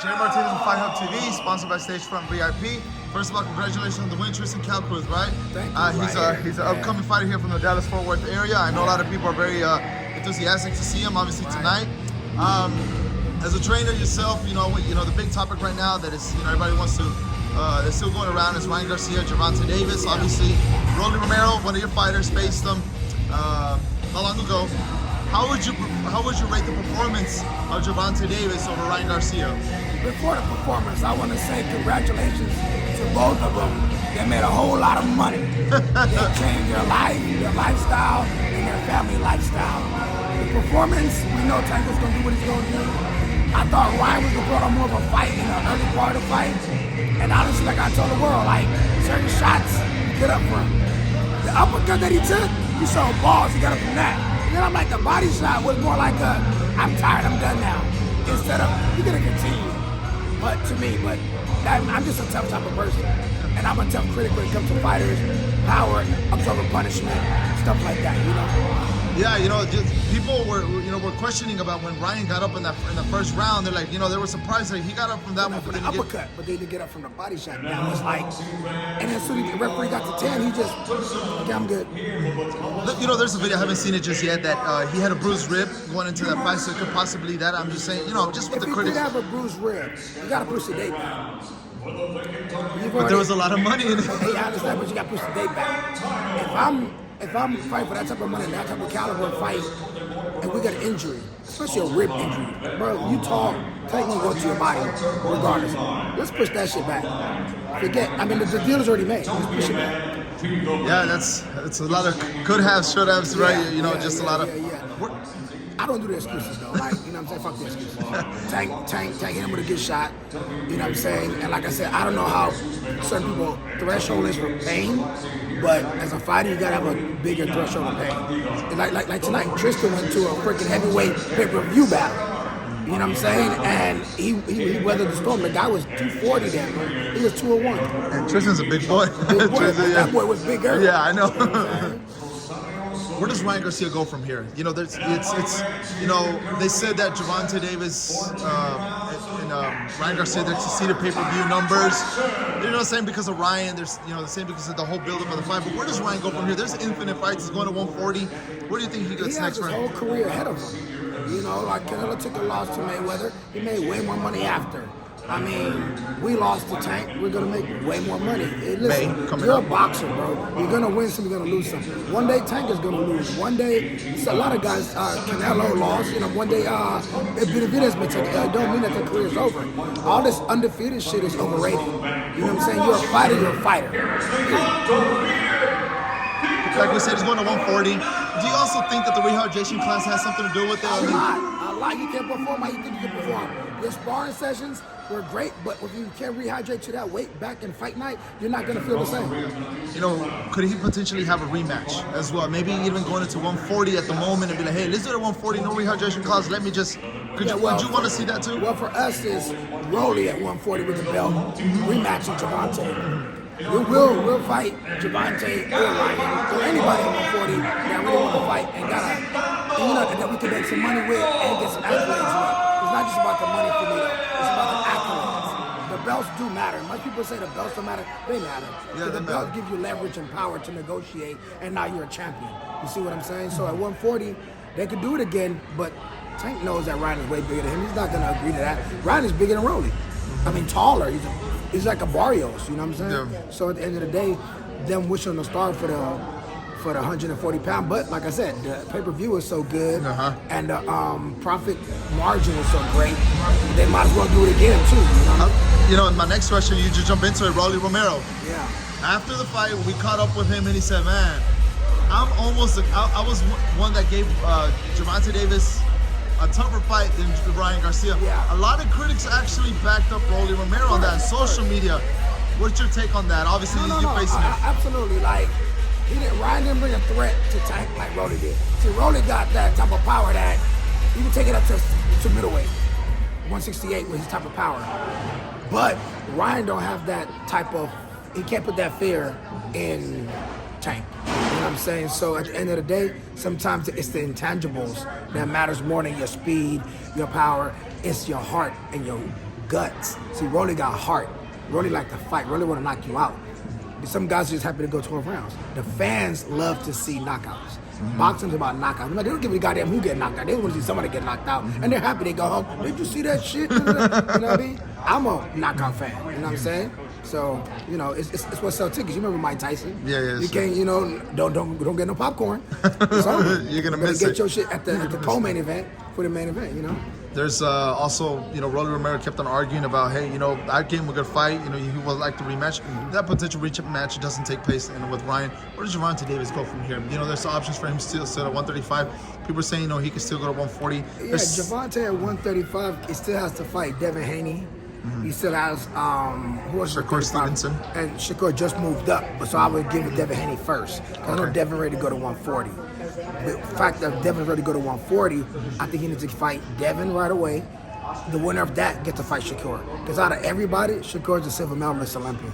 Jerry Martinez with Fight Hub TV, sponsored by Stagefront VIP. First of all, congratulations on the win, Tristan Calcruz, right? Thank you. He's an upcoming fighter here from the Dallas-Fort Worth area. I know a lot of people are very enthusiastic to see him, obviously, tonight. As a trainer yourself, you know the big topic right now that is, everybody wants to, that's still going around is Ryan Garcia, Gervonta Davis. Obviously, Rolly Romero, one of your fighters, faced him not long ago. How would you rate the performance of Gervonta Davis over Ryan Garcia? Before the performance, I want to say congratulations to both of them. They made a whole lot of money. They changed their life, their lifestyle, and their family lifestyle. The performance, we know Tank was going to do what he's going to do. I thought Ryan was going to put on more of a fight in the early part of the fight. And honestly, like I told the world, like certain shots, get up for him. The uppercut that he took, he showed balls, he got up from that. And then I'm like, the body shot was more like a, I'm tired, I'm done now. Instead of, you're gonna continue. But to me, I'm just a tough type of person. And I'm a tough critic when it comes to fighters, power, absorbing punishment, stuff like that, Yeah, just people were questioning about when Ryan got up in the first round. They're like, they were surprised that he got up from that one. From the uppercut, but they didn't get up from the body shot. Now it's like, and as soon as the referee got to 10, he just, okay, I'm good. There's a video, I haven't seen it just yet, that he had a bruised rib going into that fight, so it could possibly that. I'm just saying, just with the critics. If you did have a bruised rib, you got to push the date back. But there was a lot of money in it. Hey, I understand, but you got to push the date back. If I'm fighting for that type of money, that type of caliber fight, and we got an injury, especially a rib injury, bro, you tall, Tank gonna go to your body regardless. Let's push that shit back. Forget, the deal is already made. Let's push it back. Yeah, that's a lot of could have, should have, right? A lot of. I don't do the excuses though. Like, I'm saying? Fuck the excuses. Tank hit him with a good shot. You know what I'm saying? And like I said, I don't know how certain people threshold is for pain, but as a fighter, you gotta have a bigger threshold of pain. And like tonight, Tristan went to a freaking heavyweight pay-per-view battle. You know what I'm saying? And he weathered the storm. The guy was 240 then, man. He was 201. And Tristan's a big boy. Big boy. That boy was bigger. Yeah, I know. Where does Ryan Garcia go from here? They said that Gervonta Davis and Ryan Garcia, they're succeeded pay-per-view numbers. They're not saying because of Ryan. There's the same because of the whole build-up of the fight. But where does Ryan go from here? There's infinite fights. He's going to 140. Where do you think he gets next? He has his whole career ahead of him. Like Canelo took a loss to Mayweather. He made way more money after. We lost to Tank. We're gonna make way more money. Listen, you're a boxer, bro. You're gonna win some, you're gonna lose some. One day Tank is gonna lose. One day, a lot of guys, Canelo lost. One day, Benavidez may take. Don't mean that their career is over. All this undefeated shit is overrated. You know what I'm saying? You're a fighter. You're a fighter. Like we said, he's going to 140. Do you also think that the rehydration class has something to do with it? A lot. You can't perform how you think you can perform. Your sparring sessions were great, but if you can't rehydrate to that weight back in fight night, you're not going to feel the same. Could he potentially have a rematch as well? Maybe even going into 140 at the moment and be like, hey, let's do the 140, no rehydration clause. Let me just. Would you want to see that too? Well, for us, it's Rolly at 140 with the belt, rematching Gervonta. We'll fight Gervonta or Ryan or anybody at 140 that really want to fight and that we can make some money with and get some accolades with. It's not just about the money for me, it's about the accolades. The belts do matter. Most people say the belts don't matter. They matter. Yeah, the belts give you leverage and power to negotiate, and now you're a champion. You see what I'm saying? So at 140, they could do it again, but Tank knows that Ryan is way bigger than him. He's not going to agree to that. Ryan is bigger than Rolly. Taller. He's like a Barrios, you know what I'm saying? Yeah. So at the end of the day, them wishing on the star for the 140-pound. But like I said, the pay-per-view is so good, and the profit margin is so great. They might as well do it again too. My next question, you just jump into it, Rolly Romero. Yeah. After the fight, we caught up with him, and he said, "Man, I was one that gave Gervonta Davis a tougher fight than Ryan Garcia." Yeah. A lot of critics actually backed up Rolly Romero on that on social media. What's your take on that? Obviously, you're facing it. Absolutely. Ryan didn't bring a threat to Tank like Rolly did. See, Rolly got that type of power that he can take it up to middleweight, 168 with his type of power. But Ryan don't have that type of. He can't put that fear in Tank. You know what I'm saying? So at the end of the day, sometimes it's the intangibles that matters more than your speed, your power. It's your heart and your guts. See, Rolly got heart. Rolly like to fight. Rolly want to knock you out. Some guys are just happy to go 12 rounds. The fans love to see knockouts. Boxing's about knockouts. They don't give a goddamn who get knocked out. They want to see somebody get knocked out. And they're happy they go home. Did you see that shit? You know what I mean? I'm a knockout fan. You know what I'm saying? So, you know, it's what sells tickets. You remember Mike Tyson? Yeah. You can't, you know, don't get no popcorn. It's over. You're gonna miss get it. your shit at the co-main event for the main event, you know? There's also, you know, Rolly Romero kept on arguing about, hey, you know, I gave him a good fight. You know, he would like the rematch. That potential rematch doesn't take place with Ryan. Where does Gervonta Davis go from here? You know, there's options for him still at 135. People are saying, you know, he can still go to 140. Yeah, Gervonta at 135, he still has to fight Devin Haney. He still has who was Shakur Stevenson. And Shakur just moved up, but so I would give it Devin Haney first. I know Devin ready to go to 140. The fact that Devin ready to go to 140, I think he needs to fight Devin right away. The winner of that gets to fight Shakur. Because out of everybody, Shakur's a silver medalist Olympian.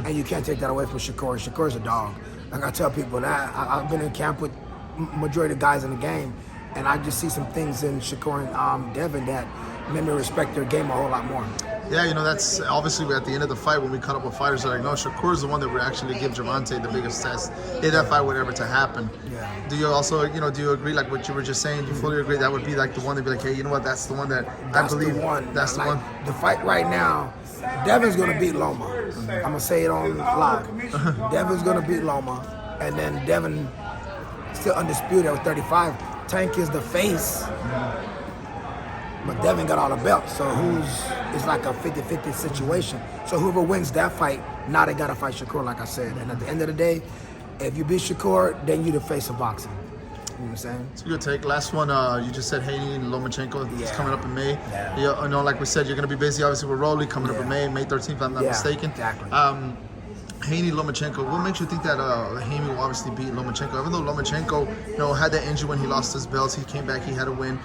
And you can't take that away from Shakur. Shakur's a dog. Like I tell people that I've been in camp with majority of the guys in the game, and I just see some things in Shakur and Devin that made me respect their game a whole lot more. Yeah, you know, that's obviously at the end of the fight when we cut up with fighters, they're like, no, Shakur's the one that would actually give Gervonta the biggest test if that fight were ever to happen. Yeah. Do you also, you know, do you agree, like what you were just saying, do you fully agree that would be like the one to be like, hey, you know what, that's the one that I believe, that's the one? The fight right now, Devin's going to beat Loma. I'm going to say it on live. Devin's going to beat Loma, and then Devin still undisputed at 35. Tank is the face. But Devin got all the belts, so it's like a 50-50 situation. So whoever wins that fight, now they got to fight Shakur, like I said. And at the end of the day, if you beat Shakur, then you the face of boxing. You know what I'm saying? It's a good take. Last one, you just said Haney and Lomachenko. It's coming up in May. Yeah. You know, like we said, you're going to be busy, obviously, with Rolly coming up in May 13th, if I'm not mistaken. Exactly. Haney, Lomachenko, what makes you think that Haney will obviously beat Lomachenko? Even though Lomachenko, you know, had that injury when he lost his belts, he came back, he had a win.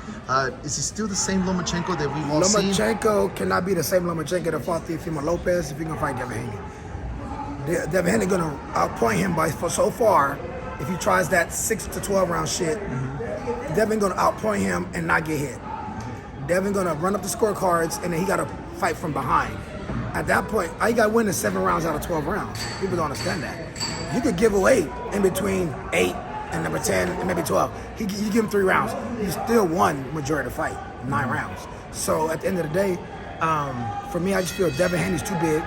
Is he still the same Lomachenko that we've all seen? Lomachenko cannot be the same Lomachenko that fought Teofimo Lopez if he's gonna fight Devin Haney. Devin Haney gonna outpoint him by so far. If he tries that 6 to 12 round shit, Devin gonna outpoint him and not get hit. Devin gonna run up the scorecards and then he gotta fight from behind. At that point, all you got to win is 7 rounds out of 12 rounds. People don't understand that. You could give away in between 8 and number 10 and maybe 12. You give him 3 rounds. He still won majority of the fight, 9 rounds. So at the end of the day, for me, I just feel Devin Haney's too big,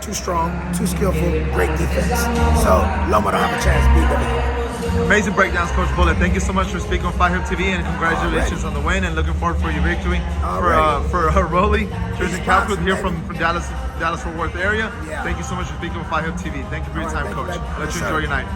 too strong, too skillful, great defense. So Loma don't have a chance to beat Devin Haney. Amazing breakdowns, Coach Bullet. Thank you so much for speaking on Fight Hub TV, and congratulations on the win, and looking forward for your victory. For Rolly, Jersey Capital here from Dallas Fort Worth area. Thank you so much for speaking on Fight Hub TV. Thank you for your time, Coach. Let you enjoy your night.